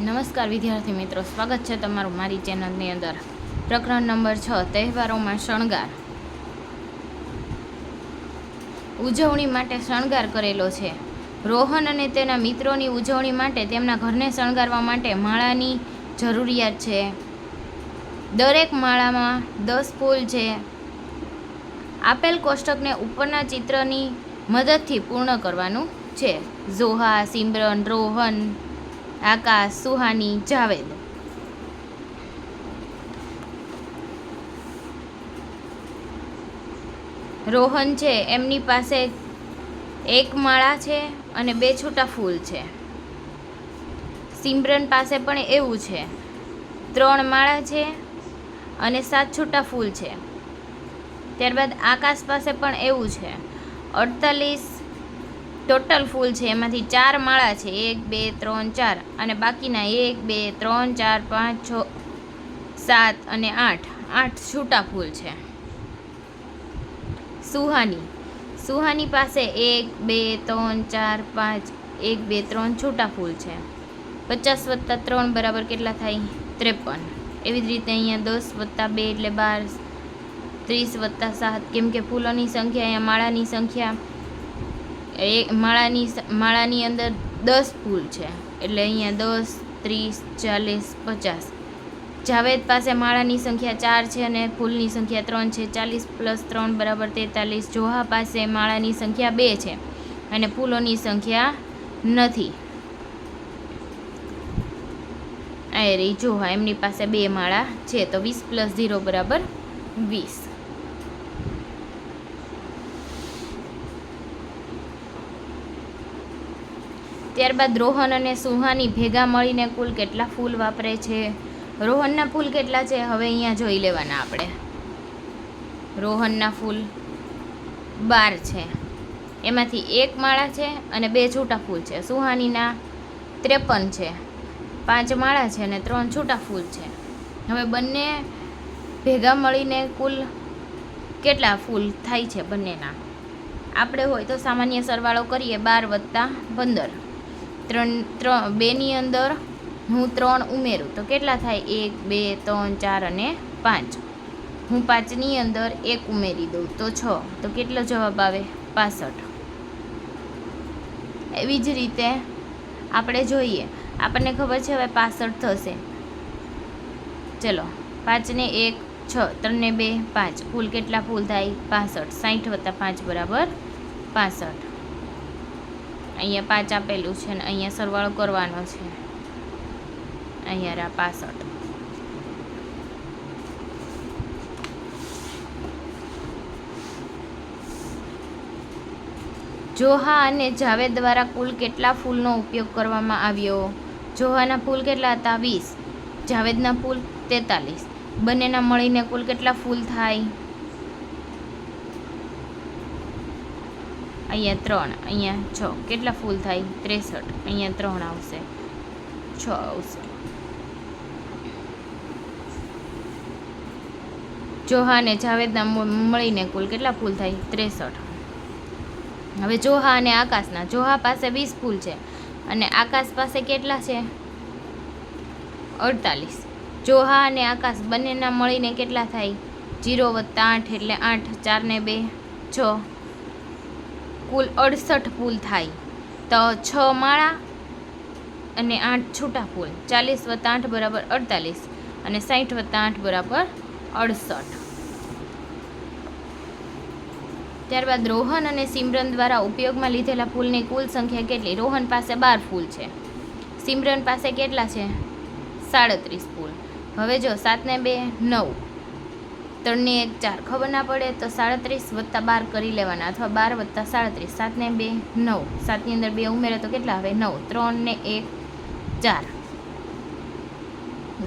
નમસ્કાર વિદ્યાર્થી મિત્રો, સ્વાગત છે તમારું મારી ચેનલની અંદર. પ્રકરણ નંબર 6, તહેવારોમાં શણગાર. ઉજવણી માટે શણગાર કરેલો છે. રોહન અને તેના મિત્રોની ઉજવણી માટે તેમના ઘરને શણગારવા માટે માળાની જરૂરિયાત છે. દરેક માળામાં 10 ફૂલ છે. આપેલ કોષ્ટકને ઉપરના ચિત્રની મદદથી પૂર્ણ કરવાનું છે. ઝોહા, સિમરન, રોહન, આકાશ, સુહાની, જાવેદ. રોહન છે એમની પાસે એક માળા છે અને 2 છૂટા ફૂલ છે. સિમરન પાસે પણ એવું છે, 3 માળા છે અને 7 છૂટા ફૂલ છે. ત્યારબાદ આકાશ પાસે પણ એવું છે, 48 ટોટલ ફૂલ છે. એમાંથી 4 માળા છે, 1 2 3 4, અને બાકીના 1 2 3 4 5 6 7 અને 8 છૂટા ફૂલ છે. સુહાની પાસે 1 2 3 4 5 1 2 3 છૂટા ફૂલ છે. 50 + 3 બરાબર કેટલા થાય? 53. એવી જ રીતે અહીંયા 10 + 2 એટલે 12, 30 + 7, કેમ કે ફૂલોની સંખ્યા અહીંયા માળાની સંખ્યા માળાની અંદર 10 ફૂલ છે એટલે અહીંયા 10 30 40 50. જાવેદ પાસે માળાની સંખ્યા 4 છે અને ફૂલની સંખ્યા 3 છે. 40 + 3 બરાબર 43. જોહા પાસે માળાની સંખ્યા 2 છે અને ફૂલોની સંખ્યા નથી. આ રહી જોહા, એમની પાસે 2 માળા છે, તો 20 + 0 બરાબર 20. ત્યારબાદ રોહન અને સુહાની ભેગા મળીને કુલ કેટલા ફૂલ વાપરે છે? રોહનના ફૂલ કેટલા છે હવે અહીંયા જોઈ લેવાના આપણે. રોહનના ફૂલ 12 છે, એમાંથી 1 માળા છે અને 2 છૂટા ફૂલ છે. સુહાનીના 53 છે, 5 માળા છે અને 3 છૂટા ફૂલ છે. હવે બંને ભેગા મળીને કુલ કેટલા ફૂલ થાય છે બંનેના? આપણે હોય તો સામાન્ય સરવાળો કરીએ, 12 + 15. 2ની અંદર હું 3 ઉમેરું તો કેટલા થાય? 1 2 3 4 અને 5. હું 5ની અંદર 1 ઉમેરી દઉં તો 6. તો કેટલો જવાબ આવે? 65. એવી જ રીતે આપણે જોઈએ, આપણને ખબર છે હવે 65 થશે. ચલો, 5 ને 1 6, 3 ને 2 5, કુલ કેટલા ફૂલ થાય? 65. 60 + 5 બરાબર 65. અહીંયા 5 આપેલું છે ને અહીંયા સરવાળો કરવાનો છે. અહીંયા 65. જોહા અને જાવેદ દ્વારા કુલ કેટલા ફૂલનો ઉપયોગ કરવામાં આવ્યો? જોહાના ફૂલ કેટલા હતા? 20. જાવેદના ફૂલ 43. બંનેના મળીને કુલ કેટલા ફૂલ થાય? અહીંયા 3, અહીંયા 6, કેટલા ફૂલ થાય? 63. અહીંયા 3 આવશે, 6 આવશે. જોહા અને જાવેદના મળીને કુલ કેટલા ફૂલ થાય? 63. હવે જોહા અને આકાશના. જોહા પાસે 20 ફૂલ છે અને આકાશ પાસે કેટલા છે? 48. જોહા અને આકાશ બંનેના મળીને કેટલા થાય? 0 + 8 એટલે 8, 4 ને 2 6, કુલ 68 ફૂલ થાય. તો 6 માળા અને 8 છૂટા ફૂલ. 40 + 8 બરાબર 48 અને 60 + 8 બરાબર 68. ત્યારબાદ રોહન અને સિમરન દ્વારા ઉપયોગમાં લીધેલા ફૂલની કુલ સંખ્યા કેટલી? રોહન પાસે 12 ફૂલ છે, સિમરન પાસે કેટલા છે? 37 ફૂલ. હવે જો 7 ને 2 9, 3 ને 1 4, ખબર ના પડે તો 37 + 12 કરી લેવાના, અથવા 12 + 37. 7 ને 2 9, 7ની અંદર 2 ઉમેરે તો કેટલા આવે? 9. 3 ને 1 4,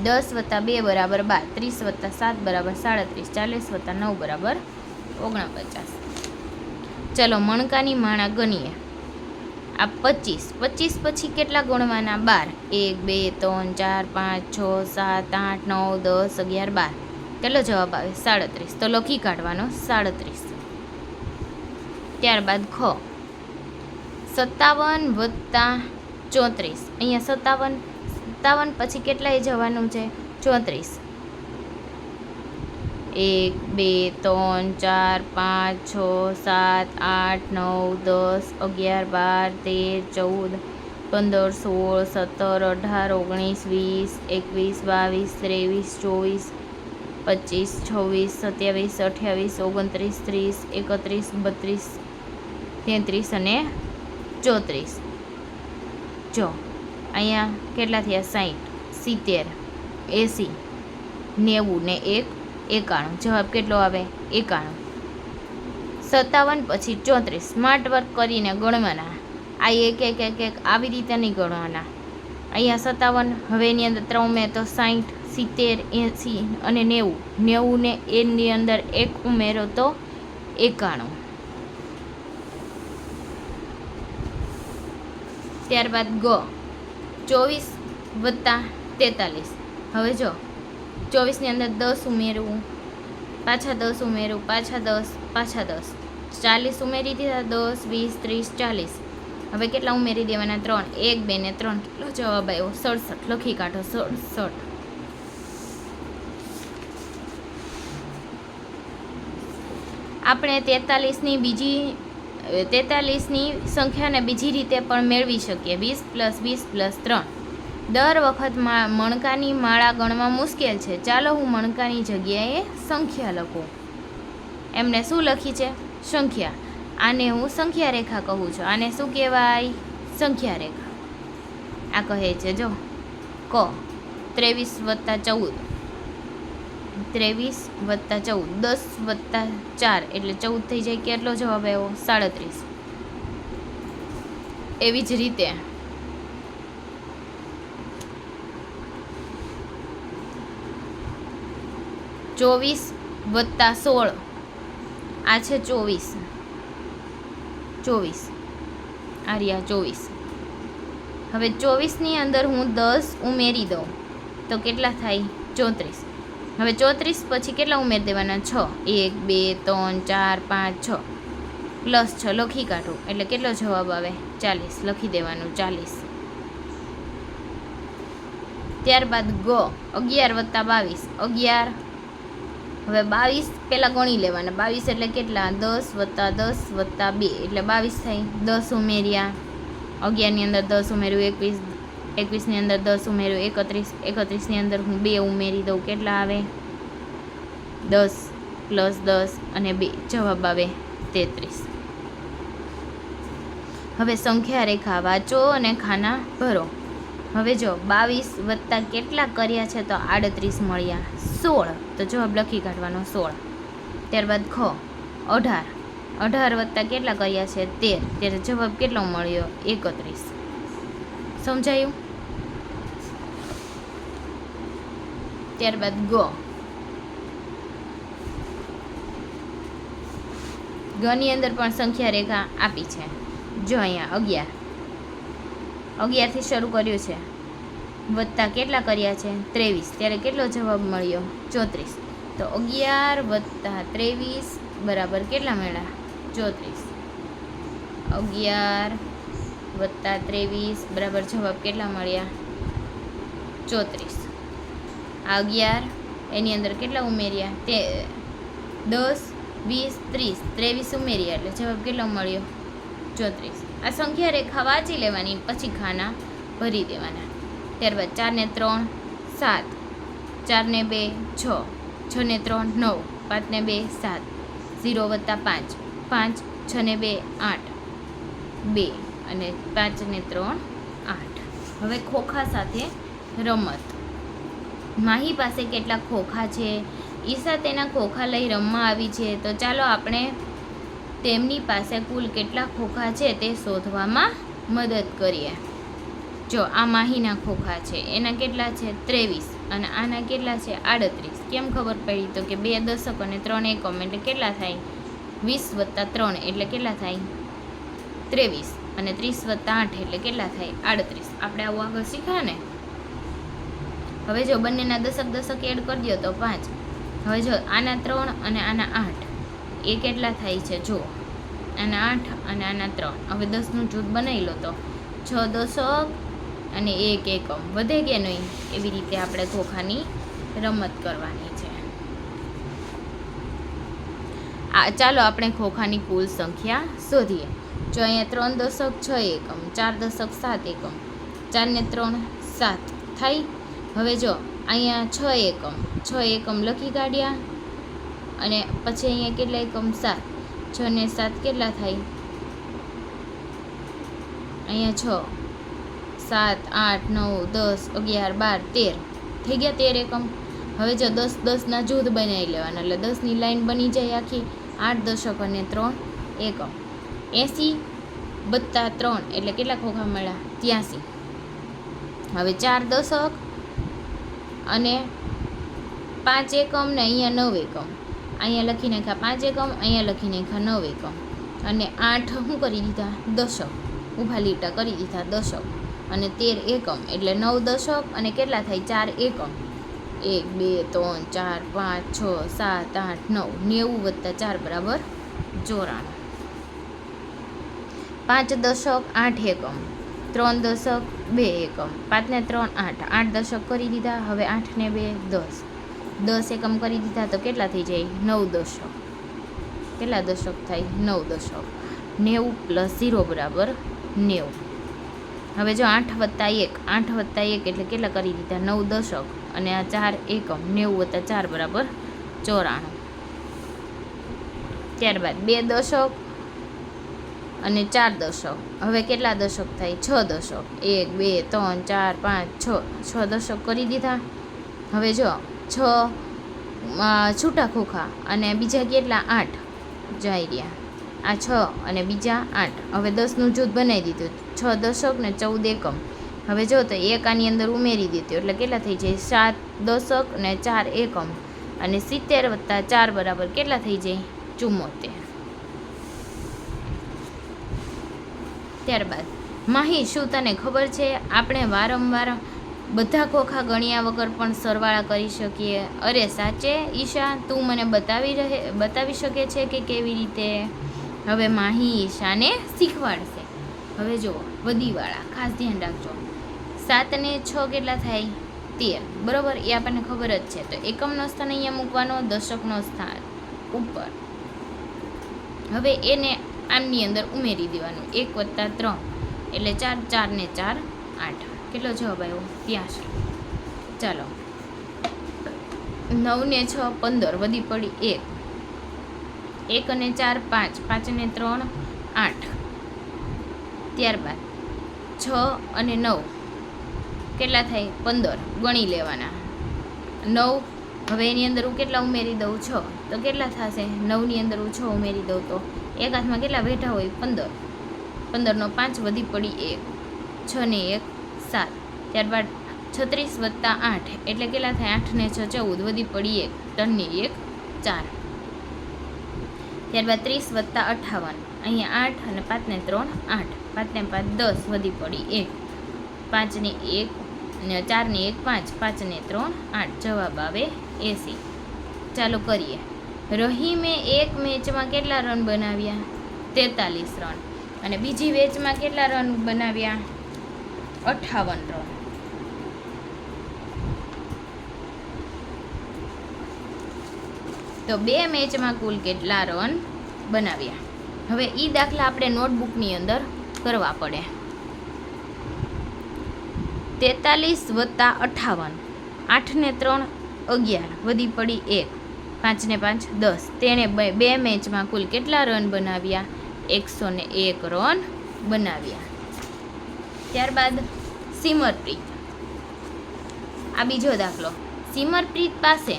10 + 2 બરાબર 12, 30 + 7 બરાબર 37, 40 + 9 બરાબર 49. ચલો, મણકાની માળા ગણીએ. આ 25. 25 પછી કેટલા ગણવાના? 12. 1 2 3 4 5 6 7 8 9 10 11 12. કેટલો જવાબ આવે? 37. તો લખી કાઢવાનો 37. ત્યારબાદ ખ, 57 + 34. અહીંયા 57 57 પછી કેટલાય જવાનું છે? 34. 1 2 3 4 5 6 7 8 9 10 11 12 13 14 15 16 17 18 19 20 21 22 23 24 27 28 29 30 31 32 33 અને 34. જો અહીંયા કેટલા થયા? 60 70 80 90 ને 1 91. જવાબ કેટલો આવે? 91. 57 પછી 34. સ્માર્ટ વર્ક કરીને ગણવાના. આ એક એક એક એક આવી રીતે નહીં ગણવાના. અહીંયા 57, હવે એની અંદર 3 ઉમેર તો 60 70 80 અને 90. 90 ને એની અંદર 1 ઉમેરો તો 91. ત્યારબાદ ગ 24 વત્તા 43. હવે જો 24 ની અંદર 10 ઉમેરવું, પાછા 10 ઉમેરવું, પાછા 10, પાછા 10, 40 ઉમેરી દીધા. 10 20 30 40. હવે કેટલા ઉમેરી દેવાના? 3. 1 2 ને 3. કેટલો જવાબ આવ્યો? 67. લખી કાઢો 67. આપણે 43ની સંખ્યાને બીજી રીતે પણ મેળવી શકીએ. 20 + 20 + 3. દર વખત મણકાની માળા ગણવા મુશ્કેલ છે. ચાલો હું મણકાની જગ્યાએ સંખ્યા લખું. એમને શું લખી છે? સંખ્યા. આને હું સંખ્યા રેખા કહું છું. આને શું કહેવાય? સંખ્યા રેખા. આ કહે છે જો ક 23 + 14. 23 + 14 10 + 4 એટલે 14 થઈ જાય. કેટલો જવાબ આવ્યો? 37. એવી જ રીતે 24 + 16. આ છે 24. 24 આ રહ્યા 24. હવે 24ની અંદર હું 10 ઉમેરી દઉં તો કેટલા થાય? 34. હવે 34 પછી કેટલા ઉમેરી દેવાના? 6. 1 2 3 4 5 6 +6 લખી કાઢું એટલે કેટલો જવાબ આવે? 40. લખી દેવાનું 40. ત્યારબાદ ગ 11 + 22. 11. હવે 22 પહેલાં ગણી લેવાના. 22 એટલે કેટલા? 10 + 10 + 2 એટલે 22 થાય. 10 ઉમેર્યા. 11ની અંદર 10 ઉમેર્યું 21. 21ની અંદર 10 ઉમેર્યું 31. 31ની અંદર હું 2 ઉમેરી દઉં. કેટલા આવે? 10 + 10 અને 2. જવાબ આવે 33. હવે સંખ્યા રેખા વાંચો અને ખાના ભરો. હવે જો 22 વત્તા કેટલા કર્યા છે? તો 38 મળ્યા. 16 તો જવાબ લખી કાઢવાનો 16. ત્યારબાદ ખ 18. 18 વત્તા કેટલા કર્યા છે? 13. ત્યારે જવાબ કેટલો મળ્યો? 31. સમજાયું? ત્યારબાદ ગની અંદર પણ સંખ્યા રેખા આપી છે. જો અહીંયા 11. 11 થી શરૂ કર્યું છે. વત્તા કેટલા કર્યા છે? 23. ત્યારે કેટલો જવાબ મળ્યો? 34. તો 11 વત્તા 23 બરાબર કેટલા મળ્યા? 34. 11 વત્તા 23 બરાબર જવાબ કેટલા મળ્યા? 34. આ 11 એની અંદર કેટલા ઉમેર્યા? તે 10 20 30 23 ઉમેર્યા એટલે જવાબ કેટલો મળ્યો? 34. આ સંખ્યા રેખા વાંચી લેવાની પછી ખાના ભરી દેવાના. ત્યારબાદ 4 ને 3 7, 4 ને 2 6, 6 ને 3 9, 5 ને 2 7, 0 વત્તા 5 5, 6 ને 2 8 2 અને 5 ને 3 8. હવે ખોખા સાથે રમત. માહી પાસે કેટલા ખોખા છે? ઈશા તેના ખોખા લઈ રમવા આવી છે. તો ચાલો આપણે તેમની પાસે કુલ કેટલા ખોખા છે તે શોધવામાં મદદ કરીએ. જો આ માહીના ખોખા છે, એના કેટલા છે? 23 અને આના કેટલા છે? 38. કેમ ખબર પડી? તો કે 2 દશક અને 3 એકમ એટલે કેટલા થાય? 20 વત્તા 3 એટલે કેટલા થાય? 23 અને 30 વત્તા 8 એટલે કેટલા થાય? 38. આપણે આવું આગળ શીખ્યા ને. હવે જો બંનેના દશક એડ કરી દો તો 5. હવે જો આના 3 અને આના 8 એ કેટલા થાય છે? જો આના 8 અને આના 3. હવે 10નું જૂથ બનાવી લો તો 6 દશક અને 1 એકમ. વધે કે નહીં એવી રીતે આપણે ખોખાની રમત કરવાની છે. ચાલો આપણે ખોખાની કુલ સંખ્યા શોધીએ. જો અહીંયા 3 દશક 6 એકમ, 4 દશક 7 એકમ, 4 ને 3 7 થાય. હવે જો અહીંયા 6 એકમ લખી કાઢ્યા અને પછી અહીંયા કેટલા એકમ 7, 6 ને 7 કેટલા થાય? અહીંયા 6 7 8 9 10 11 12 13 થઈ ગયા 13 એકમ. હવે જો 10 10ના જૂથ બનાવી લેવાના એટલે 10ની લાઈન બની જાય આખી. 8 દશક અને 3 એકમ. 80 વત્તા 3 એટલે કેટલા ખોખા મળ્યા? 83. હવે 4 દશક અને 5 એકમ ને અહીંયા 9 એકમ. અહીંયા લખી નાખ્યા 5 એકમ, અહીંયા લખી નાખ્યા 9 એકમ. અને 8 શું કરી દીધા? દશક. ઊભા લીટા કરી દીધા દશક. અને 13 એકમ એટલે 9 દશક અને કેટલા થાય? 4 એકમ. 1 2 3 4 5 6 7 8 9 90 વત્તા 4 બરાબર 94. 5 દશક 8 એકમ, 3 દશક 2 એકમ, 5 ને 3 8, 8 દશક કરી દીધા. હવે 8 ને 2 10, 10 એકમ કરી દીધા તો કેટલા થઈ જાય? 9 દશક. કેટલા દશક થાય? 9 દશક. 90 પ્લસ 0 બરાબર 90. હવે જો 8 વત્તા 1, 8 વત્તા 1 એટલે કેટલા કરી દીધા? 9 દશક. અને આ 4 એકમ, 90 વત્તા 4 બરાબર 94. ત્યારબાદ 2 દશક અને 4 દશક. હવે કેટલા દશક થાય? 6 દશક. 1 2 3 4 5 6 દશક કરી દીધા. હવે જો 6 છૂટા ખોખા અને બીજા કેટલા? 8 જાય રહ્યા. આ 6 અને બીજા 8. હવે 10નું જૂથ બનાવી દીધું. 6 દશક ને 14 એકમ. હવે જો તો 1 આની અંદર ઉમેરી દીધું એટલે કેટલા થઈ જાય? 7 દશક ને 4 એકમ. અને 70 વત્તા 4 બરાબર કેટલા થઈ જાય? 74. ત્યારબાદ માહી, શું તને ખબર છે આપણે વારંવાર બધા ખોખા ગણ્યા વગર પણ સરવાળા કરી શકીએ? અરે સાચે ઈશા, તું મને બતાવી શકે છે કે કેવી રીતે? હવે માહી ઈશાને શીખવાડશે. હવે જો વધીવાળા ખાસ ધ્યાન રાખજો. 7 ને 6 કેટલા થાય? 13 બરાબર, એ આપણને ખબર જ છે. તો એકમનો સ્થાન અહીંયા મૂકવાનો, દશકનો સ્થાન ઉપર. હવે એને આમની અંદર ઉમેરી દેવાનું. 1 વત્તા 3 એટલે 4, 4 ને 4 8. કેટલો જવાબ આવ્યો? 83. ચાલો 9 ને 6 15, વધી પડી 1. 1 અને 4 5, 5 અને 3 8. ત્યારબાદ 6 અને 9 કેટલા થાય? 15. ગણી લેવાના. 9 હવે એની અંદર હું કેટલા ઉમેરી દઉં? 6. તો કેટલા થશે? 9ની અંદર હું 6 ઉમેરી દઉં તો એક હાથમાં કેટલા બેઠા હોય? 15. 15 નો 5 વધી પડી 1. 6 ને 1 7. ત્યારબાદ 36 વત્તા 8 એટલે કેટલા થાય? 8 ને 6 14, વધી પડી 1. 3 ને 1 4. ત્યારબાદ 30 વત્તા 58 અહીંયા 8 અને 5 ને 3 8, 5 ને 5 10, વધી પડી 1. 5 ને 1 4 ને 1 5, 5 ને 3 8. જવાબ આવે 80. ચાલો કરીએ. રહીમે એક મેચમાં કેટલા રન બનાવ્યા? 43 રન. અને બીજી મેચમાં કેટલા રન બનાવ્યા? 58 રન. તો 2 મેચમાં કુલ કેટલા રન બનાવ્યા? હવે ઈ દાખલા આપણે નોટબુકની અંદર કરવા પડે. 43 વત્તા 58, 8 ને 3 11, વધી પડી 1. 5 ને 5 10. તેણે 2 મેચમાં કુલ કેટલા રન બનાવ્યા? 101 રન બનાવ્યા. ત્યારબાદ સિમરપ્રીત. આ બીજો દાખલો. સિમરપ્રીત પાસે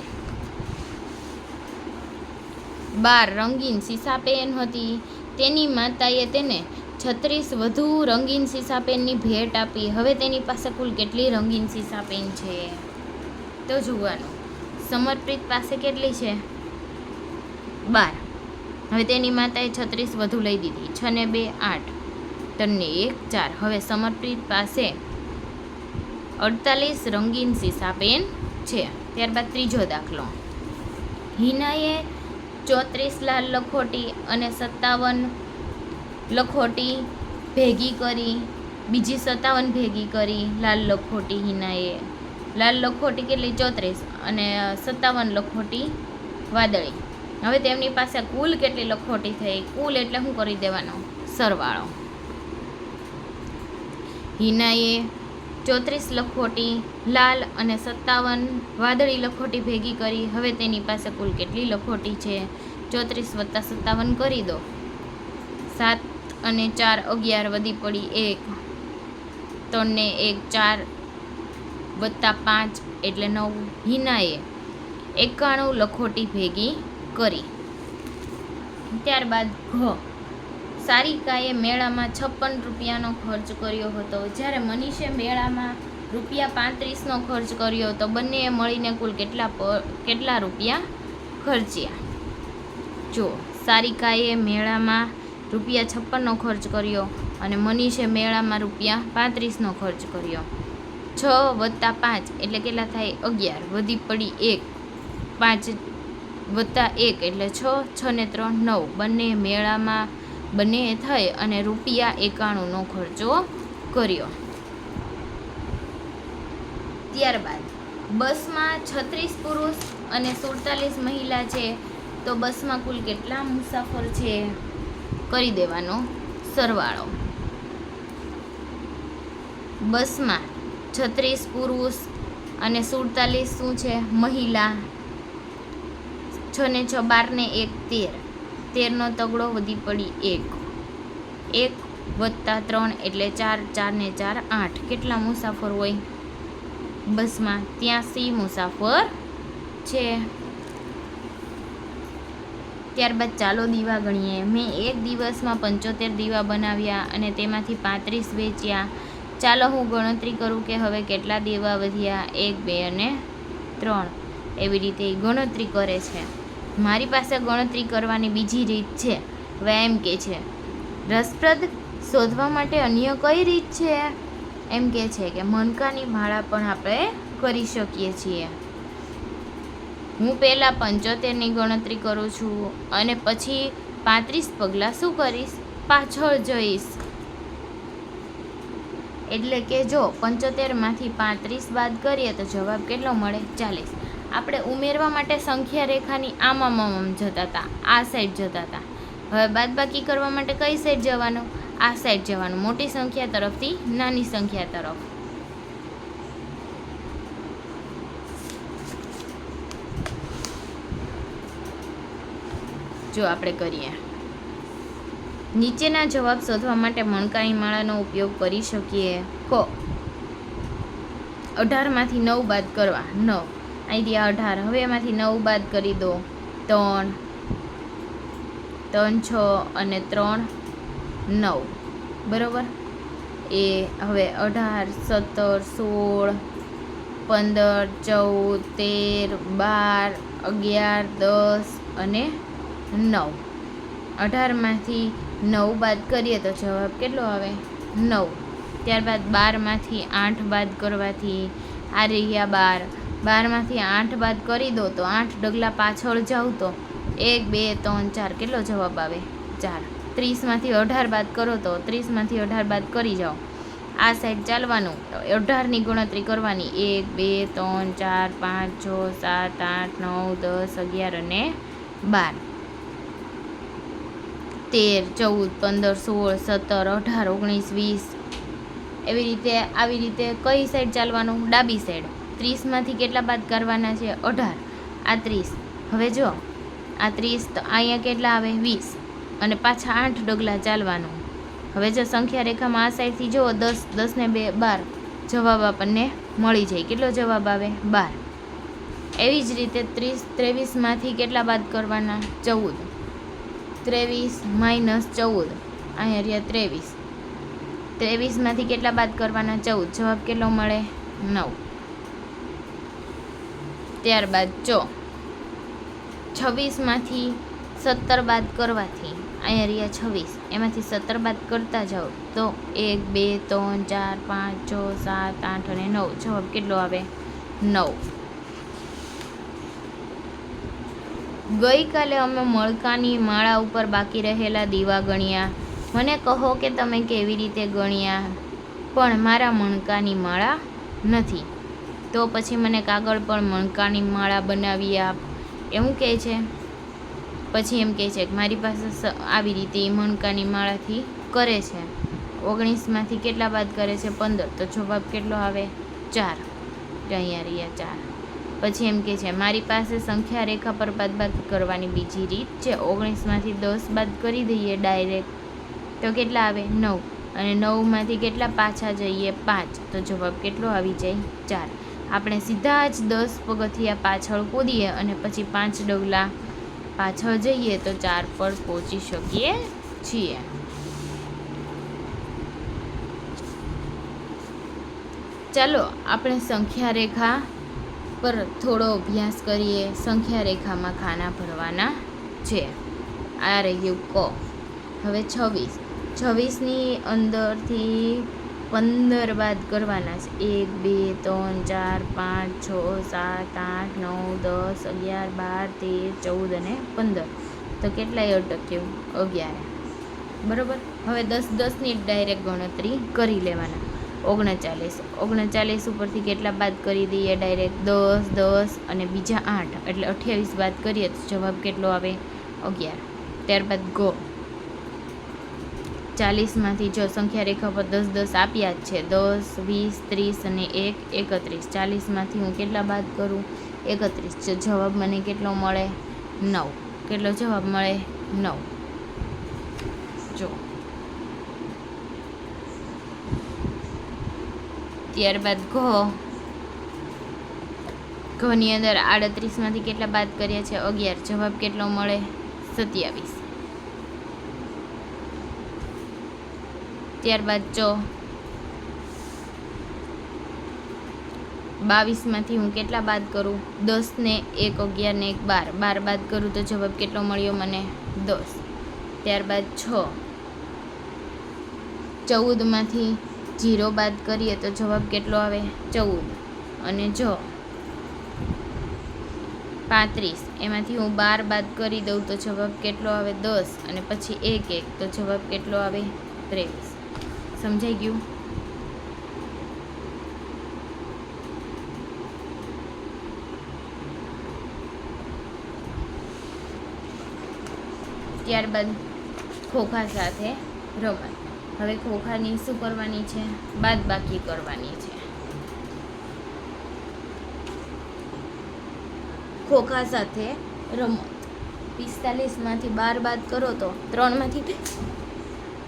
12 રંગીન સીસા પેન હતી. તેની માતાએ તેને 36 વધુ રંગીન સીસા પેનની ભેટ આપી. હવે તેની પાસે કુલ કેટલી રંગીન સીસા પેન છે? તો જોવાનું. સમરપ્રીત પાસે કેટલી છે? 12. હવે તેની માતાએ 36 વધુ લઈ દીધી. 6 ને 2 8, 3 ને 1 4. હવે સમરપ્રીત પાસે 48 રંગીન સીસા પેન છે. ત્યારબાદ ત્રીજો દાખલો. હિનાએ 34 લાલ લખોટી અને 57 લખોટી ભેગી કરી બીજી 57 ભેગી કરી લાલ લખોટી હિનાએ. લાલ લખોટી કેટલી 34 અને 57 લખોટી વાદળી. હવે તેમની પાસે કુલ કેટલી લખોટી થઈ? કુલ એટલે શું કરી દેવાનો? સરવાળો. હિનાએ 34 લખોટી લાલ અને 57 વાદળી લખોટી ભેગી કરી. હવે તેની પાસે કુલ કેટલી લખોટી છે? 34 + 57 કરી દો. 7 અને 4 11 વધી પડી 1. 3 ને 1 4 + 5 એટલે 9. હિનાએ 91 લખોટી ભેગી કરી. ત્યારબાદ ઘ. સારિકાએ મેળામાં 56 રૂપિયાનો ખર્ચ કર્યો હતો, જ્યારે મનીષે મેળામાં ₹35નો ખર્ચ કર્યો હતો. બંનેએ મળીને કુલ કેટલા રૂપિયા ખર્ચ્યા? જો સારિકાએ મેળામાં ₹56નો ખર્ચ કર્યો અને મનીષે મેળામાં ₹35નો ખર્ચ કર્યો. 6 + 5 એટલે કેટલા થાય? 11 વધી પડી 1. 5 + 1 એટલે 6. 6 ને 3 9. બંને થઈ અને ₹91નો ખર્ચો કર્યો. ત્યારબાદ બસમાં 36 પુરુષ અને 47 મહિલા છે, તો બસમાં કુલ કેટલા મુસાફર છે? કરી દેવાનો સરવાળો. બસમાં 36 પુરુષ અને 47 શું છે? મહિલા. 6 ને 6 12 ને 1 13. 13નો તગડો વધી પડી 1. 1 + 3 એટલે 4. 4 ને 4 8. કેટલા મુસાફર હોય બસમાં? 83 મુસાફર છે. ત્યારબાદ ચાલો દીવા ગણીએ. મેં એક દિવસમાં 75 દીવા બનાવ્યા અને તેમાંથી 35 વેચ્યા. ચાલો હું ગણતરી કરું કે હવે કેટલા દીવા વધ્યા. 1 2 અને 3. એવી રીતે ગણતરી કરે છે. મારી પાસે ગણતરી કરવાની બીજી રીત છે. હવે એમ કે છે, રસપ્રદ શોધવા માટે અન્ય કઈ રીત છે? એમ કે છે કે મણકાની માળા પણ આપણે કરી શકીએ છીએ. હું પહેલાં 75ની ગણતરી કરું છું અને પછી 35 પગલાં શું કરીશ? પાછળ જઈશ. એટલે કે જો 75માંથી 35 બાદ કરીએ તો જવાબ કેટલો મળે? 40. આપણે ઉમેરવા માટે સંખ્યા રેખાની આમ જતા હતા, આ સાઈડ જતા હતા. હવે બાદબાકી કરવા માટે કઈ સાઈડ જવાનું? આ સાઈડ જવાનું. મોટી સંખ્યા તરફથી નાની સંખ્યા તરફ. જો આપણે કરીએ, નીચેના જવાબ શોધવા માટે મણકાની માળાનો ઉપયોગ કરી શકીએ. કો 18માંથી 9 બાદ કરવા. 9 અહીંથી 18. હવે એમાંથી 9 બાદ કરી દો. 3 3 6 અને 3 9. બરાબર. એ હવે 18 17 16 15 14 13 12 10 અને 9. 18માંથી 9 બાદ કરીએ તો જવાબ કેટલો આવે? 9. ત્યારબાદ 12માંથી 8 બાદ કરવાથી આ રહ્યા 12. 12માંથી 8 બાદ કરી દો તો 8 ડગલા પાછળ જાવ તો 1 2 3 4 કેટલો જવાબ આવે? 4. 30માંથી 18 બાદ કરો તો 30માંથી 18 બાદ કરી જાઓ. આ સાઈડ ચાલવાનું. 18ની ગણતરી કરવાની. 1 2 3 4 5 6 7 8 9 10 11 અને 12. 13 14 15 16 17 18 19 20. એવી રીતે આવી રીતે કઈ સાઈડ ચાલવાનું? ડાબી સાઈડ. 30માંથી કેટલા બાદ કરવાના છે? 18. આ 30. હવે જો આ 30 તો અહીંયા કેટલા આવે? 20 અને પાછા 8 ડગલા ચાલવાનું. હવે જો સંખ્યા રેખામાં આ સાઈડથી જુઓ 10 10 ને 2 12. જવાબ આપણને મળી જાય. કેટલો જવાબ આવે? 12. એવી જ રીતે 30 23માંથી કેટલા બાદ કરવાના? 14. 23 - 14. અહીંયા રહ્યા 23. 23માંથી કેટલા બાદ કરવાના? 14. જવાબ કેટલો મળે? 9. ત્યારબાદ જો 26માંથી 17 બાદ કરવાથી અહીંયા રહ્યા 26. એમાંથી 17 બાદ કરતા જાઓ તો 1 2 3 4 5 6 7 8 અને 9. જવાબ કેટલો આવે? 9. ગઈકાલે અમે મણકાની માળા ઉપર બાકી રહેલા દીવા ગણ્યા. મને કહો કે તમે કેવી રીતે ગણ્યા. પણ મારા મણકાની માળા નથી. તો પછી મને કાગળ પર મણકાની માળા બનાવી આપ, એવું કહે છે. પછી એમ કહે છે કે મારી પાસે આવી રીતે એ મણકાની માળાથી કરે છે. 19માંથી કેટલા બાદ કરે છે? 15. તો જવાબ કેટલો આવે? 4. અહીંયા રહ્યા 4. પછી એમ કહે છે મારી પાસે સંખ્યા રેખા પર બાદબાકી કરવાની બીજી રીત છે. 19માંથી 10 બાદ કરી દઈએ ડાયરેક્ટ, તો કેટલા આવે? 9. અને 9માંથી કેટલા પાછા જઈએ? 5. તો જવાબ કેટલો આવી જાય? 4. આપણે સીધા જ 10 પગથિયા પાછળ કૂદીએ અને પછી 5 ડગલા પાછળ જઈએ તો 4 પર પહોંચી શકીએ છીએ. ચાલો આપણે સંખ્યા રેખા પર થોડો અભ્યાસ કરીએ. સંખ્યા રેખામાં ખાના ભરવાના છે. આ રહ્યું ક. હવે 26ની અંદરથી 15 બાદ કરવાના છે. 1 2 3 4 5 6 7 8 9 10 11 12 13 14 અને 15. તો કેટલાય અટક્યું? 11. બરાબર. હવે 10ની ડાયરેક્ટ ગણતરી કરી લેવાના. 39 ઉપરથી કેટલા બાદ કરી દઈએ ડાયરેક્ટ? 10 10 અને બીજા 8 એટલે 28 બાદ કરીએ તો જવાબ કેટલો આવે? 11. ત્યારબાદ ગ. 40માંથી જો સંખ્યા રેખા પર 10 10 આપ્યા જ છે, 10 20 30 અને 1 31. 40માંથી હું કેટલા બાદ કરું? 31. જવાબ મને કેટલો મળે? 9. કેટલો જવાબ મળે? 9. જો ત્યારબાદ ઘની અંદર 38માંથી કેટલા બાદ કર્યા છે? 11. જવાબ કેટલો મળે? 27. ત્યારબાદ 22માંથી હું કેટલા બાદ કરું? 10 ને 1 11 ને 1 12. 12 બાદ કરું તો જવાબ કેટલો મળ્યો મને? 10. ત્યારબાદ 14માંથી 0 બાદ કરીએ તો જવાબ કેટલો આવે? 14. અને 35 એમાંથી હું 12 બાદ કરી દઉં તો જવાબ કેટલો આવે? 10. અને પછી 1 1 તો જવાબ કેટલો આવે? 23. સમજાઈ ગયું? ત્યારબાદ ખોખા સાથે રમત. હવે ખોખાની શું કરવાની છે? બાદબાકી કરવાની છે. ખોખા સાથે રમત. 45માંથી 12 બાદ કરો તો 3માંથી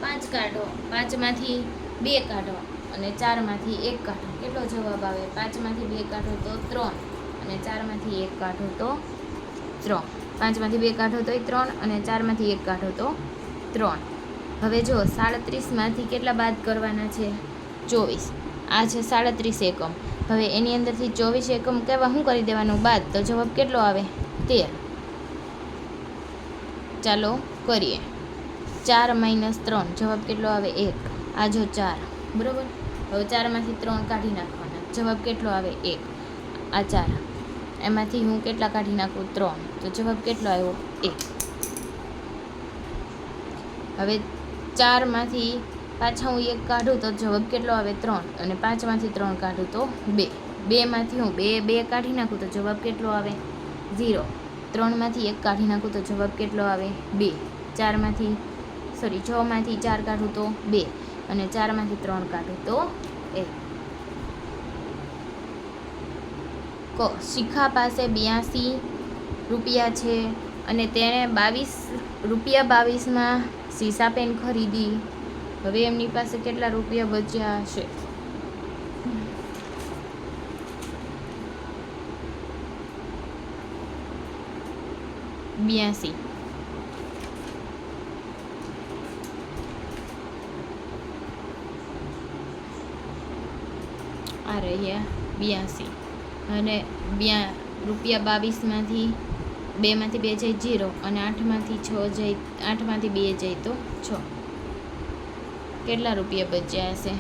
5 કાઢો, 5માંથી 2 કાઢો અને 4માંથી 1 કાઢો. કેટલો જવાબ આવે? 5માંથી 2 કાઢો તો 3 અને 4માંથી 1 કાઢો તો 3. 5માંથી 2 કાઢો તો 3 અને 4માંથી 1 કાઢો તો 3. હવે જો 37માંથી કેટલા બાદ કરવાના છે? 24. આ છે 37 એકમ. હવે એની અંદરથી 24 એકમ કહેવા શું કરી દેવાનું? બાદ. તો જવાબ કેટલો આવે? 13. ચાલો કરીએ. 4 - 3 જવાબ કેટલો આવે? 1. આ જો 4. બરાબર. હવે 4માંથી 3 કાઢી નાખવાના. જવાબ કેટલો આવે? 1. આ 4. એમાંથી હું કેટલા કાઢી નાખું? 3. તો જવાબ કેટલો આવ્યો? 1. હવે 4માંથી પાછા હું 1 કાઢું તો જવાબ કેટલો આવે? 3. અને 5માંથી 3 કાઢું તો 2. 2માંથી હું 2 કાઢી નાખું તો જવાબ કેટલો આવે? 0. 3માંથી 1 કાઢી નાખું તો જવાબ કેટલો આવે? 2. 6માંથી 4 કાઢું તો 2 અને 4માંથી 3 કાઢું તો 1. શિખા પાસે 82 રૂપિયા છે અને તેણે ₹22માં સીસા પેન ખરીદી. હવે એમની પાસે કેટલા રૂપિયા બચ્યા હશે? બ્યાસી. આ રહ્યા 82 અને ₹22માંથી 2માંથી 2 જાય 0 અને 8માંથી 2 જાય તો 6. કેટલા રૂપિયા બચ્યા હશે?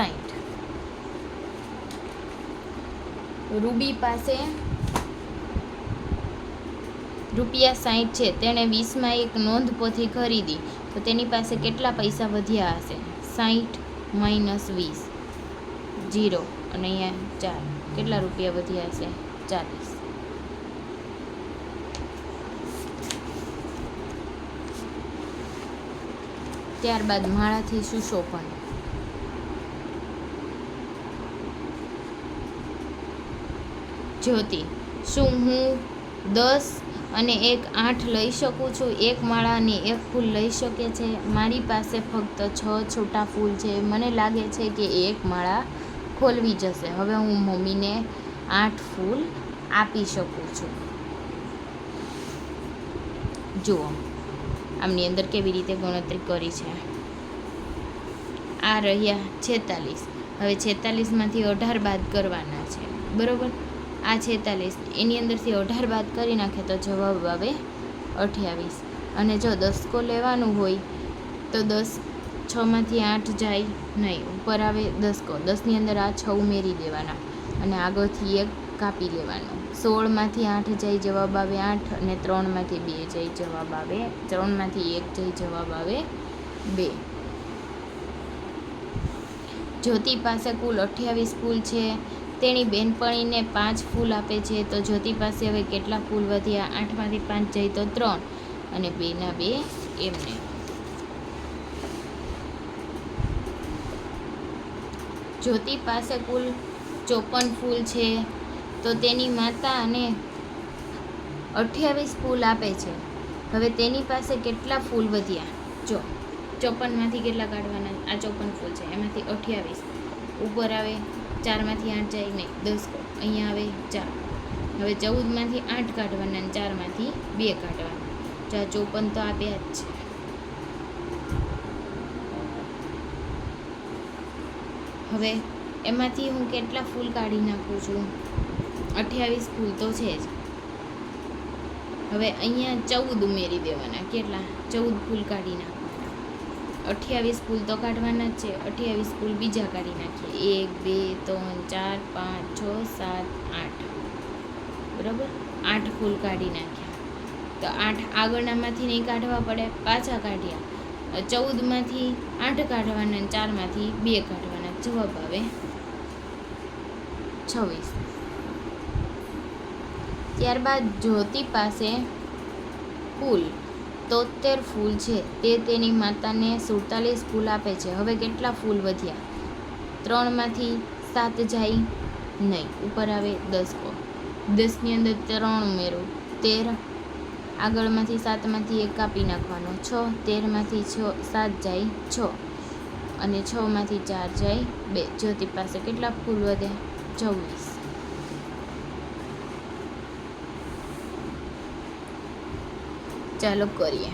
60. રૂબી પાસે ₹60 છે. તેણે 20માં એક નોંધપોથી ખરીદી તો તેની પાસે કેટલા પૈસા વધ્યા હશે? 60 - 20 0 અને અહીંયા 4. કેટલા રૂપિયા વધ્યા છે? 40. ત્યારબાદ માળાથી સુશોભન. જ્યોતિ, શું હું 10 અને 1 8 લઈ શકું છું? એક માળાની એક ફૂલ લઈ શકે છે? મારી પાસે ફક્ત 6 છૂટા ફૂલ છે. મને લાગે છે કે એક માળા ખોલવી જશે. હવે હું મમ્મીને 8 ફૂલ આપી શકું છું. જુઓ આમની અંદર કેવી રીતે ગણતરી કરી છે. આ રહ્યા 46. હવે 46માંથી 18 બાદ કરવાના છે, બરાબર. આ 46, એની અંદરથી 18 બાદ કરી નાખે તો જવાબ આવે 28. અને જો 10 લેવાનું હોય તો 10, 6માંથી 8 જાય નહીં, ઉપર આવે 10. 10ની અંદર આ 6 ઉમેરી દેવાના અને આગળથી 1 કાપી લેવાનો. 16માંથી 8 જાય, જવાબ આવે 8. અને 3માંથી 2 જાય, જવાબ આવે 3માંથી 1 જાય, જવાબ આવે 2. જ્યોતિ પાસે કુલ 28 ફૂલ છે. તેની બેનપણીને 5 ફૂલ આપે છે. તો જ્યોતિ પાસે હવે કેટલા ફૂલ વધ્યા? 8માંથી 5 જાય તો 3 અને 2ના 2 એમને. જ્યોતિ પાસે કુલ 54 ફૂલ છે. તો તેની માતા અને 28 ફૂલ આપે છે. હવે તેની પાસે કેટલા ફૂલ વધ્યા? જો 54માંથી કેટલા કાઢવાના? આ 54 ફૂલ છે, એમાંથી 28 ઉપર આવે. 4માંથી 8 જાય નહીં, 10. અહીંયા આવે 4. હવે 14માંથી 8 કાઢવાના અને 4માંથી 2 કાઢવાના. જો આ 54 તો આપ્યા જ છે. હવે એમાંથી હું કેટલા ફૂલ કાઢી નાખું છું? 28 ફૂલ તો છે જ. હવે અહીંયા 14 ઉમેરી દેવાના. કેટલા? 14 ફૂલ કાઢી નાખવાના. 28 ફૂલ તો કાઢવાના જ છે. 28 ફૂલ બીજા કાઢી નાખીએ. 1 2 3 4 5 6 7 8. બરાબર, 8 ફૂલ કાઢી નાખ્યા. તો 8 આગળનામાંથી નહીં કાઢવા પડે, પાછા કાઢ્યા. 14માંથી 8 કાઢવાના અને 4માંથી 2 કાઢવાના. જવાબ આવે 26. ત્યારબાદ જ્યોતિ પાસે કુલ 73 ફૂલ છે. તે તેની માતાને 47 ફૂલ આપે છે. હવે કેટલા ફૂલ વધ્યા? 3માંથી 7 જાય નહીં, ઉપર આવે 10. 10ની અંદર 3 ઉમેરો, 13. આગળમાંથી 7માંથી 1 કાપી નાખવાનો, 6. 13માંથી 7 જાય 6 અને 6માંથી 4 જાય 2. જ્યોતિ પાસે કેટલા ફૂલ વધે? 24. ચાલો કરીએ.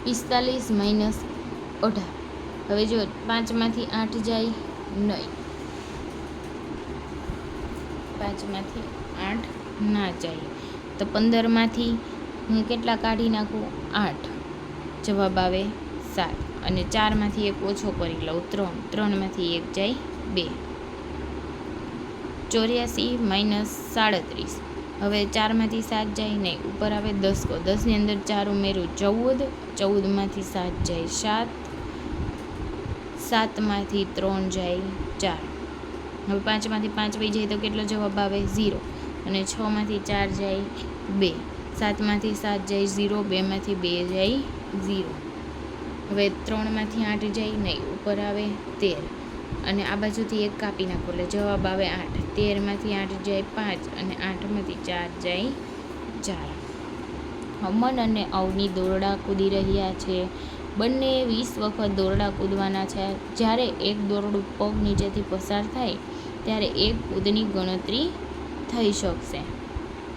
45 માઇનસ 18. હવે જો 5માંથી 8 જાય નહીં, 5માંથી 8 ના જાય તો 15માંથી હું કેટલા કાઢી નાખું? 8. જવાબ આવે 7. અને 4માંથી 1 ઓછો કરી લઉં, 3. 3માંથી 1 જાય 2. 84 માઇનસ 37. હવે 4માંથી 7 જાય નહીં, ઉપર આવે 10. 10ની અંદર 4 ઉમેરું, 14. 14માંથી 7 જાય 7. 7માંથી 3 જાય 4. હવે 5માંથી 5 વહી જાય તો કેટલો જવાબ આવે? 0. અને 6માંથી 4 જાય 2. 7માંથી 7 જાય 0. 2માંથી 2 જાય 0. હવે 3માંથી 8 જાય નહીં, ઉપર આવે 13. અને આ બાજુથી 1 કાપી નાખો એટલે જવાબ આવે 8. 13માંથી 8 જાય 5 અને 8માંથી 4 જાય 4. અમન અને અવની દોરડા કૂદી રહ્યા છે. બંને 20 વખત દોરડા કૂદવાના છે. જ્યારે એક દોરડું પગ નીચેથી પસાર થાય ત્યારે એક કૂદની ગણતરી થઈ શકશે.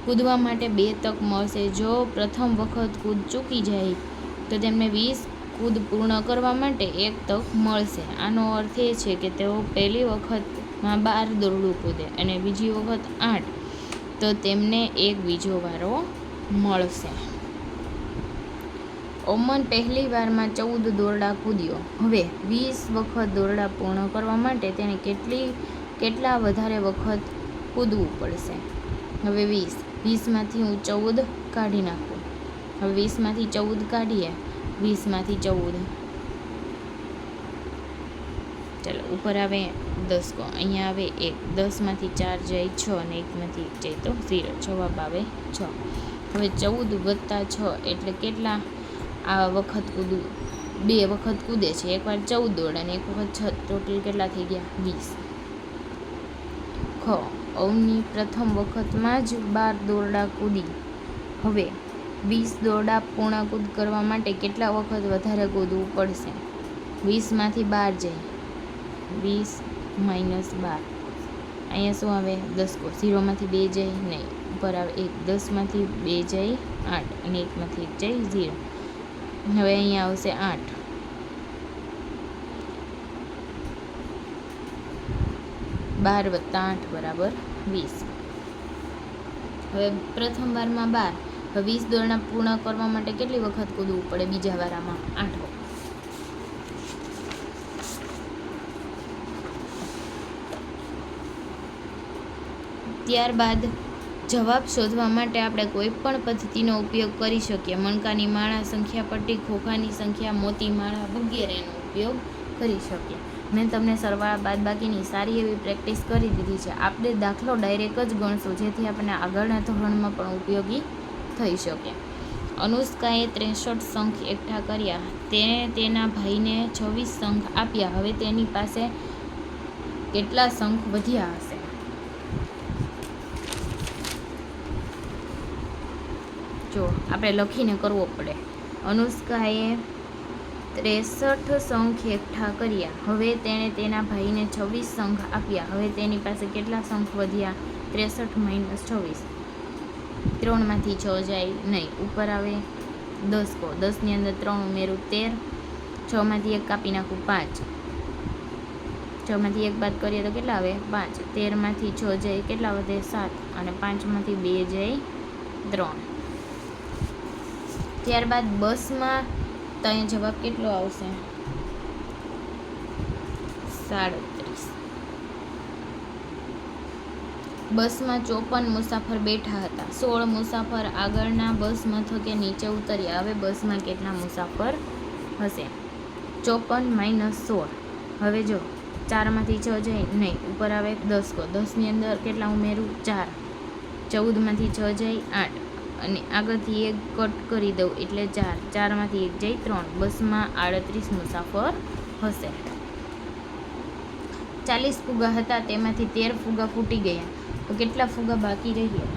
કૂદવા માટે 2 તક મળશે. જો પ્રથમ વખત કૂદ ચૂકી જાય તો તેમને 20 કૂદ પૂર્ણ કરવા માટે 1 તક મળશે. આનો અર્થ એ છે કે તેઓ પહેલી વખતમાં 12 દોરડું કૂદે અને બીજી વખત 8, તો તેમને એક બીજો વારો મળશે. ઓમન પહેલી વારમાં 14 દોરડા કૂદ્યો. હવે 20 વખત દોરડા પૂર્ણ કરવા માટે તેને કેટલા વધારે વખત કૂદવું પડશે? હવે 20માંથી હું 14 કાઢી નાખું. હવે 20માંથી 14 કાઢીએ. 20માંથી 14, ચાલો ઉપર આવે 10 અહીંયા આવે 1, 10માંથી 4 જાય 6 અને 1માંથી 1 જાય તો 0, જવાબ આવે 6. હવે 14 + 6 એટલે કેટલા આ વખત કૂદવું? 2 વખત કૂદે છે, એકવાર 14 દોરડા અને એક વખત 6, ટોટલ કેટલા થઈ ગયા? 20. ખ અવની પ્રથમ વખતમાં જ 12 દોરડા કૂદી. હવે 20 દોરડા પૂર્ણાકૂદ કરવા માટે કેટલા વખત વધારે કૂદવું પડશે? 20માંથી 12 જાય, 20 - 12, અહીંયા શું આવે? 10, 0માંથી 2 જાય નહીં, ઉપર આવે 1, 10માંથી 2 જાય 8 અને 1માંથી 1 જાય 0. હવે અહીંયા આવશે 8. 12 + 8 = 20. હવે પ્રથમ વારમાં 12, હવે 20 દોરડા પૂર્ણ કરવા માટે કેટલી વખત કૂદવું પડે? બીજા વારામાં 8 વખત. ત્યારબાદ જવાબ શોધવા માટે આપણે કોઈ પણ પદ્ધતિનો ઉપયોગ કરી શકીએ. મણકાની માળા, સંખ્યા પટ્ટી, ખોખાની સંખ્યા, મોતી માળા વગેરેનો ઉપયોગ કરી શકીએ. મેં તમને સરવાળા બાદબાકીની સારી એવી પ્રેક્ટિસ કરી દીધી છે. આપણે દાખલો ડાયરેક્ટ જ ગણશું, જેથી આપણને આગળના ધોરણમાં પણ ઉપયોગી થઈ શકે. અનુષ્કાએ 63 શંખ એકઠા કર્યા. તેણે તેના ભાઈને 26 શંખ આપ્યા. હવે તેની પાસે કેટલા શંખ વધ્યા હશે? જો આપણે લખીને કરવો પડે. અનુષ્કાએ 63 શંખ એકઠા કર્યા. હવે તેણે તેના ભાઈને 26 શંખ આપ્યા. હવે તેની પાસે કેટલા શંખ વધ્યા? 63 - 26, 3માંથી 6 જાય નહીં, ઉપર આવે 10. 10ની અંદર 3 ઉમેરું 13, 6માંથી 1 કાપી નાખું 5, 6માંથી 1 બાદ કરીએ તો કેટલા આવે? 5. 13માંથી 6 જાય કેટલા વધે? 7 અને 5માંથી 2 જાય 3. ત્યારબાદ 10માં તો અહીંયા જવાબ કેટલો આવશે? 37. બસમાં 54 મુસાફર બેઠા હતા. 16 મુસાફર આગળના બસ મથકે નીચે ઉતર્યા. હવે બસમાં કેટલા મુસાફર હશે? 54 - 16. હવે જો 4માંથી 6 જાય નહીં, ઉપર આવે 10. 10ની અંદર કેટલા ઉમેરું? 4. 14માંથી 6 જાય 8 અને આગળથી 1 કટ કરી દઉં એટલે 4. 4માંથી 1 જાય 3. બસમાં 38 મુસાફર હશે. 40 ફુગા હતા, તેમાંથી 13 ફુગા ફૂટી ગયા. તો કેટલા ફુગા બાકી રહ્યા?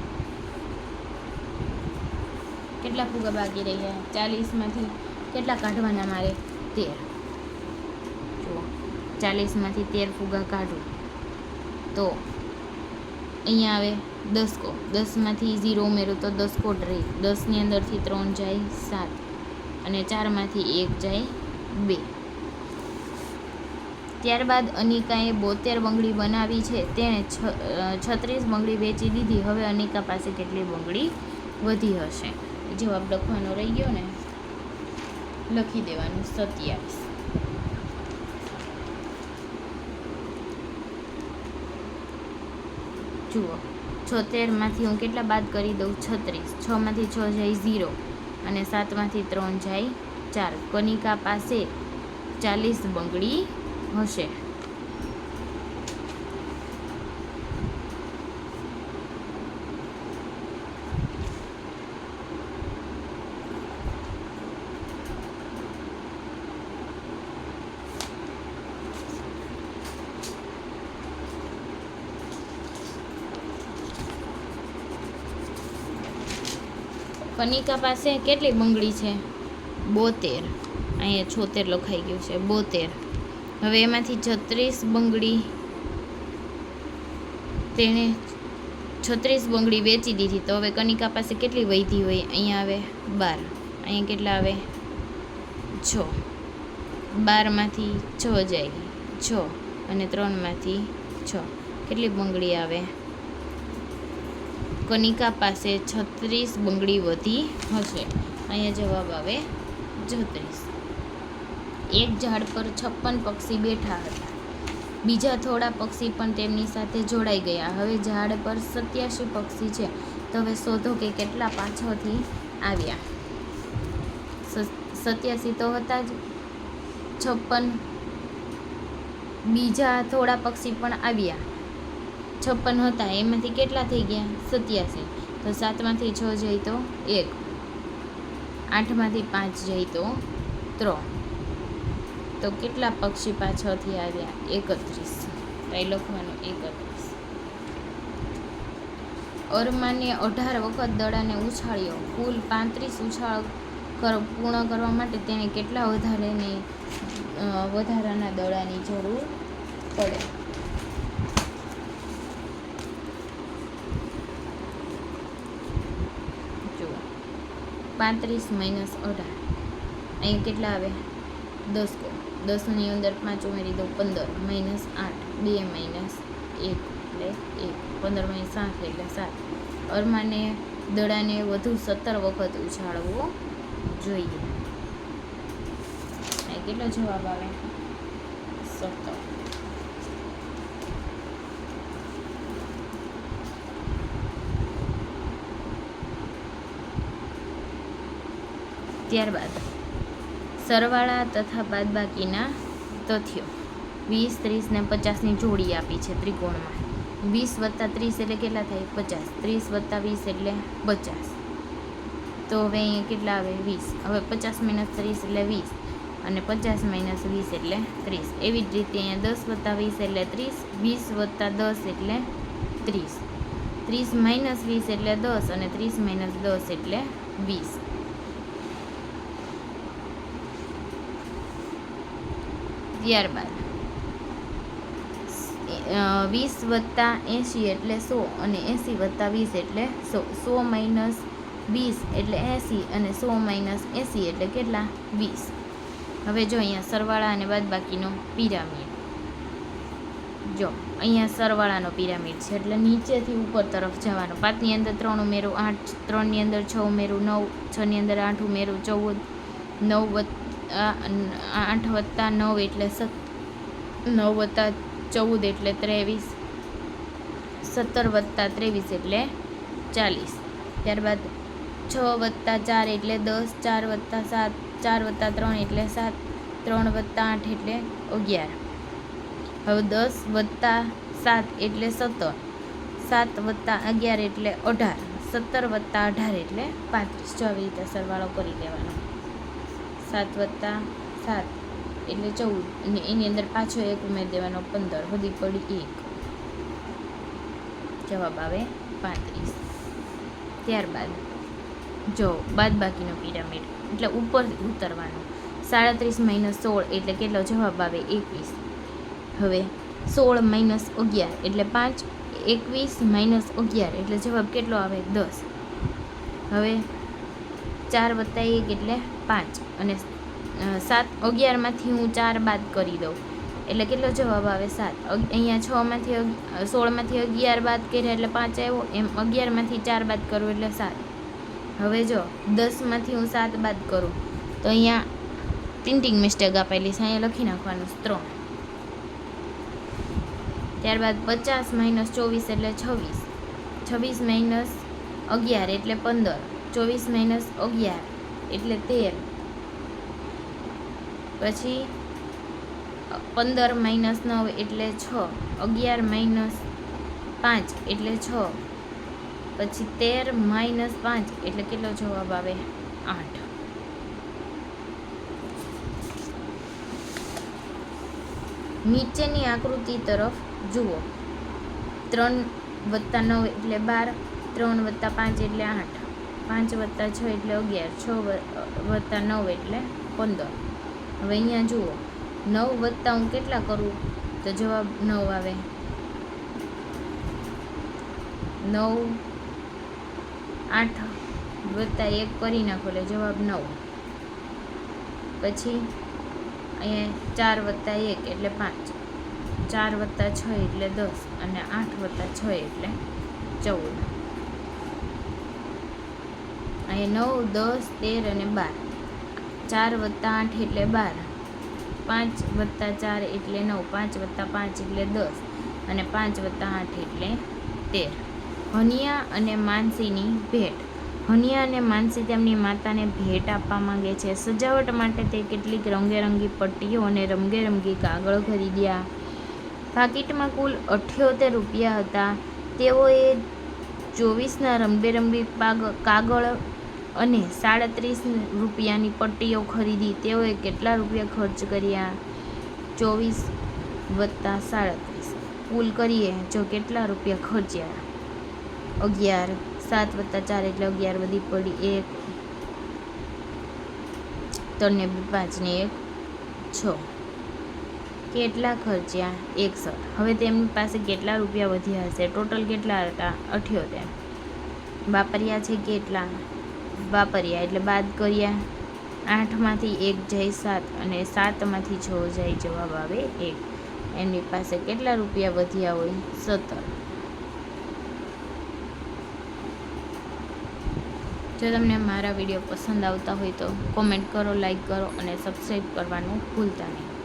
કેટલા ફુગા બાકી રહ્યા? 40માંથી કેટલા કાઢવાના મારે? 13. જુઓ 40માંથી 13 ફુગા કાઢું તો અહીંયા આવે 10. 10માંથી 0 ઉમેરું તો 10 કોટ રહી. 10ની અંદરથી 3 જાય 7 અને 4માંથી 1 જાય 2. ત્યારબાદ અનિકાએ 72 બંગડી બનાવી છે. તેણે 36 બંગડી વેચી દીધી. હવે અનિકા પાસે કેટલી બંગડી વધી હશે? જવાબ લખવાનો રહી ગયો ને, લખી દેવાનું 27. જુઓ 76માંથી હું કેટલા બાદ કરી દઉં? 36. 6માંથી 6 જાય 0 અને 7માંથી 3 જાય 4. કનિકા પાસે 40 બંગડી હશે. કનિકા પાસે કેટલી બંગડી છે? 72. અહીંયા 76 લખાઈ ગયું છે, 72. હવે એમાંથી 36 બંગડી તેણે 36 બંગડી વેચી દીધી. તો હવે કનિકા પાસે કેટલી વધી હોય? અહીંયા આવે 12, અહીંયા કેટલા આવે? 6. 12માંથી 6 જાય 6 અને 3માંથી 6, કેટલી બંગડી આવે? કનિકા પાસે 36 બંગડી વધી હશે. અહીંયા જવાબ આવે 36. એક ઝાડ પર 56 પક્ષી બેઠા હતા. બીજા થોડા પક્ષી પણ તેમની સાથે જોડાઈ ગયા. હવે ઝાડ પર 87 પક્ષી છે. તો હવે શોધો કે કેટલા પાછળથી આવ્યા. 87 તો હતા જ, 56 બીજા થોડા પક્ષી પણ આવ્યા. 56 હતા, એમાંથી કેટલા થઈ ગયા? 87. તો 7માંથી 6 જાય તો 1, 8માંથી 5 જાય તો 3. તો કેટલા પક્ષી પાછળથી આવ્યા? 31. કઈ લખવાનું? 31. અરમાને 18 વખત દડાને ઉછાળ્યો. કુલ 35 ઉછાળ પૂર્ણ કરવા માટે તેને કેટલા વધારાના દડાની જરૂર પડે? જુઓ, 35 - 18, અહીંયા કેટલા આવે? 10. 10ની અંદર 5 ઉમેરી દો, 15 - 8, 2 - 1 એટલે 1, 15 - 7 એટલે 7. અરમાને દડાને વધુ 17 વખત ઉછાળવો જોઈએ. કેટલો જવાબ આવે? 17. ત્યારબાદ સરવાળા તથા બાદબાકીના તથ્યો. 20, 30 ને 50ની જોડી આપી છે ત્રિકોણમાં. 20 + 30 એટલે કેટલા થાય? 50. 30 + 20 એટલે 50. તો હવે અહીંયા કેટલા આવે? 20. હવે 50 - 30 એટલે 20, અને 50 - 20 એટલે 30. એવી જ રીતે અહીંયા 10 + 20 એટલે 30, 20 + 10 એટલે 30, 30 - 20 એટલે 10, અને 30 - 10 એટલે 20. ત્યારબાદ 20 + 80 એટલે 100, અને 80 + 20 એટલે 100. 100 - 20 એટલે 80, અને 100 - 80 એટલે કેટલા? 20. હવે જો અહીંયા સરવાળા અને બાદબાકીનો પિરામિડ. જો અહીંયા સરવાળાનો પિરામિડ છે, એટલે નીચેથી ઉપર તરફ જવાનું. 5ની અંદર 3 ઉમેરું 8, 3ની અંદર 6 ઉમેરું 9, 6ની અંદર 8 ઉમેરું 14, 8 + 9 એટલે 9 + 14 એટલે 23, 17 + 23 એટલે 40. ત્યારબાદ 6 + 4 એટલે 10, 4 + 7, 4 + 3 એટલે 7, 3 + 8 એટલે 11. હવે 10 + 7 એટલે 17, 7 + 11 એટલે 18, 17 + 18 એટલે 35. જો આવી રીતે સરવાળો કરી દેવાનો. 7 + 7 એટલે 14, અને એની અંદર પાછો 1 ઉમેરી દેવાનો, 15. વધી પડી 1. જવાબ આવે 35. ત્યારબાદ જો બાદબાકીનો પિરામિડ, એટલે ઉપરથી ઉતરવાનું. 37 - 16 એટલે કેટલો? જવાબ આવે 21. હવે 16 - 11 એટલે 5, 21 - 11 એટલે જવાબ કેટલો આવે? 10. હવે 4 + 1 એટલે 5, અને 11માંથી હું 4 બાદ કરી દઉં એટલે કેટલો જવાબ આવે? 7. અહીંયા 16માંથી 11 બાદ કર્યા એટલે 5 આવ્યો. એમ 11માંથી 4 બાદ કરું એટલે 7. હવે જો 10માંથી હું 7 બાદ કરું તો અહીંયા પ્રિન્ટિંગ મિસ્ટેક આપેલી છે, અહીંયા લખી નાખવાનું 3. ત્યારબાદ 50 - 24 એટલે 26, 26 - 11 એટલે 15, 24 - 11 એટલે 13, પછી 15 - 9 એટલે 6, 11 - 5 એટલે 6, પછી 13 - 5 એટલે કેટલો જવાબ આવે? 8. નીચેની આકૃતિ તરફ જુઓ. 3 + 9 એટલે 12, 3 + 5 એટલે 8, 5 + 6 એટલે 11, 6 + 9 એટલે 15. હવે અહીંયા જુઓ, 9 + હું કેટલા કરું તો જવાબ 9 આવે. 9, 8 + 1 કરી નાખો એટલે જવાબ 9. પછી અહીંયા 4 + 1 એટલે 5, 4 + 6 એટલે 10, અને 8 + 6 એટલે 14. અહીંયા 9, 10, 13 અને 12. 4 + 8 એટલે 12, 5 + 4 એટલે 9, 5 + 5 એટલે 10, અને 5 + 8 એટલે 13. હનિયા અને માનસીની ભેટ. હનિયા અને માનસી તેમની માતાને ભેટ આપવા માંગે છે. સજાવટ માટે તે કેટલીક રંગેરંગી પટ્ટીઓ અને રંગેરંગી કાગળ ખરીદ્યા. પાકીટમાં કુલ 78 રૂપિયા હતા. તેઓએ 24ના રંગબેરંગી કાગળ અને 37 રૂપિયાની પટ્ટીઓ ખરીદી. તેઓએ કેટલા રૂપિયા ખર્ચ કર્યા? 24 વત્તા 37. કુલ કરીએ જો કેટલા રૂપિયા ખર્ચ્યા? 11. 7 વત્તા 4 એટલે 11 વધી પડી 1 3 ને 2 5 ને 1 6. કેટલા ખર્ચ્યા? 61. હવે તેમની પાસે કેટલા રૂપિયા વધ્યા હશે? ટોટલ કેટલા હતા? 78. વાપર્યા છે કેટલા? વાપર્યા એટલે બાદ કર્યા. 8માંથી 1 જાય 7 અને 7માંથી 6 જાય, જવાબ આવે 1. એમની પાસે કેટલા રૂપિયા વધ્યા હોય? 17. જો તમને મારા વિડીયો પસંદ આવતા હોય તો કોમેન્ટ કરો, લાઈક કરો અને સબસ્ક્રાઈબ કરવાનું ભૂલતા નહીં.